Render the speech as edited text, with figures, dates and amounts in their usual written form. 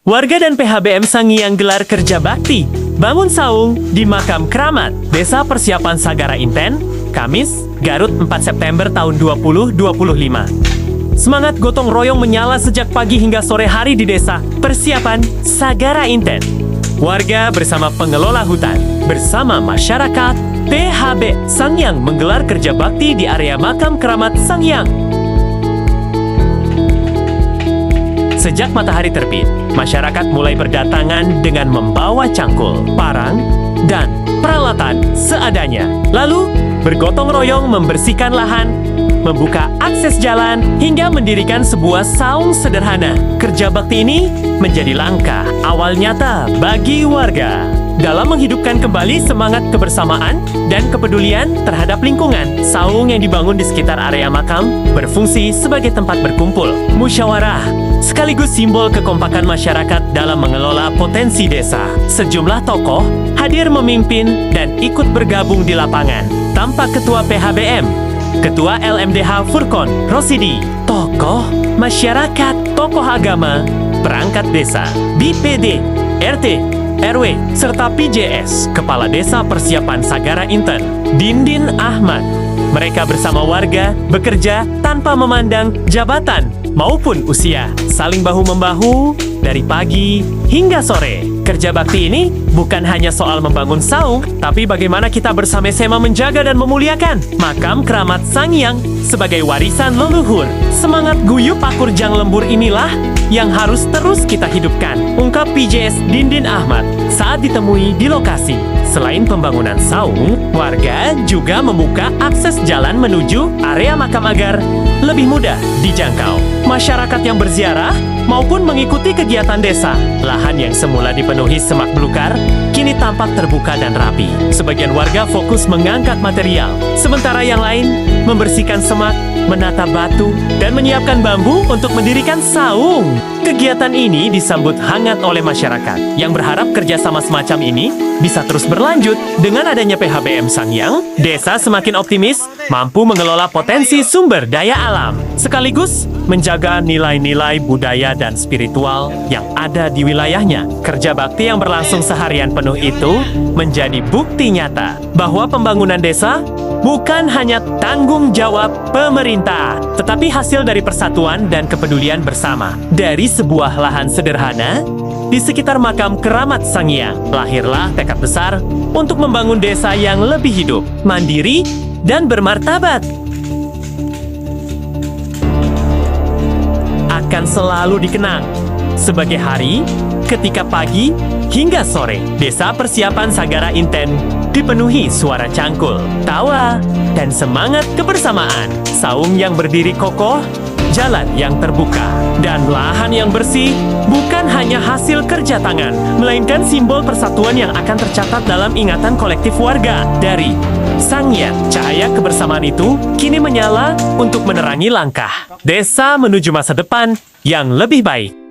Warga dan PHBM Sangiang gelar kerja bakti, bangun saung di Makam Keramat, Desa Persiapan Sagara Inten, Kamis, Garut 4 September tahun 2025. Semangat gotong royong menyala sejak pagi hingga sore hari di Desa Persiapan Sagara Inten. Warga bersama pengelola hutan, bersama masyarakat, PHB Sangiang menggelar kerja bakti di area Makam Keramat Sangiang. Sejak matahari terbit, masyarakat mulai berdatangan dengan membawa cangkul, parang, dan peralatan seadanya. Lalu, bergotong royong membersihkan lahan, membuka akses jalan, hingga mendirikan sebuah saung sederhana. Kerja bakti ini menjadi langkah awal nyata bagi warga dalam menghidupkan kembali semangat kebersamaan dan kepedulian terhadap lingkungan. Saung yang dibangun di sekitar area makam berfungsi sebagai tempat berkumpul, musyawarah, sekaligus simbol kekompakan masyarakat dalam mengelola potensi desa. Sejumlah tokoh hadir memimpin dan ikut bergabung di lapangan. Tampak Ketua PHBM, Ketua LMDH Furkon Rosidi, tokoh masyarakat, tokoh agama, perangkat desa, BPD, RT, RW, serta PJS, Kepala Desa Persiapan Sagara Inten, Dindin Ahmad. Mereka bersama warga bekerja tanpa memandang jabatan maupun usia, saling bahu-membahu dari pagi hingga sore. Kerja bakti ini bukan hanya soal membangun saung, tapi bagaimana kita bersama-sama menjaga dan memuliakan Makam Keramat Sangiang sebagai warisan leluhur. Semangat guyup akur jang lembur inilah yang harus terus kita hidupkan, ungkap PJS Dindin Ahmad saat ditemui di lokasi. Selain pembangunan saung, warga juga membuka akses jalan menuju area makam agar lebih mudah dijangkau masyarakat yang berziarah maupun mengikuti kegiatan desa. Lahan yang semula dipenuhi semak belukar kini tampak terbuka dan rapi. Sebagian warga fokus mengangkat material, sementara yang lain membersihkan semak, menata batu, dan menyiapkan bambu untuk mendirikan saung. Kegiatan ini disambut hangat oleh masyarakat yang berharap kerjasama semacam ini bisa terus berlanjut. Dengan adanya PHBM Sangiang, desa semakin optimis mampu mengelola potensi sumber daya alam, sekaligus menjaga nilai-nilai budaya dan spiritual yang ada di wilayahnya. Kerja bakti yang berlangsung seharian penuh itu menjadi bukti nyata bahwa pembangunan desa bukan hanya tanggung jawab pemerintah, tetapi hasil dari persatuan dan kepedulian bersama. Dari sebuah lahan sederhana di sekitar Makam Keramat Sangiang, lahirlah tekad besar untuk membangun desa yang lebih hidup, mandiri, dan bermartabat. Akan selalu dikenang sebagai hari ketika pagi hingga sore Desa Persiapan Sagara Inten dipenuhi suara cangkul, tawa, dan semangat kebersamaan. Saung yang berdiri kokoh, jalan yang terbuka, dan lahan yang bersih bukan hanya hasil kerja tangan, melainkan simbol persatuan yang akan tercatat dalam ingatan kolektif warga. Dari Sangiang, cahaya kebersamaan itu kini menyala untuk menerangi langkah desa menuju masa depan yang lebih baik.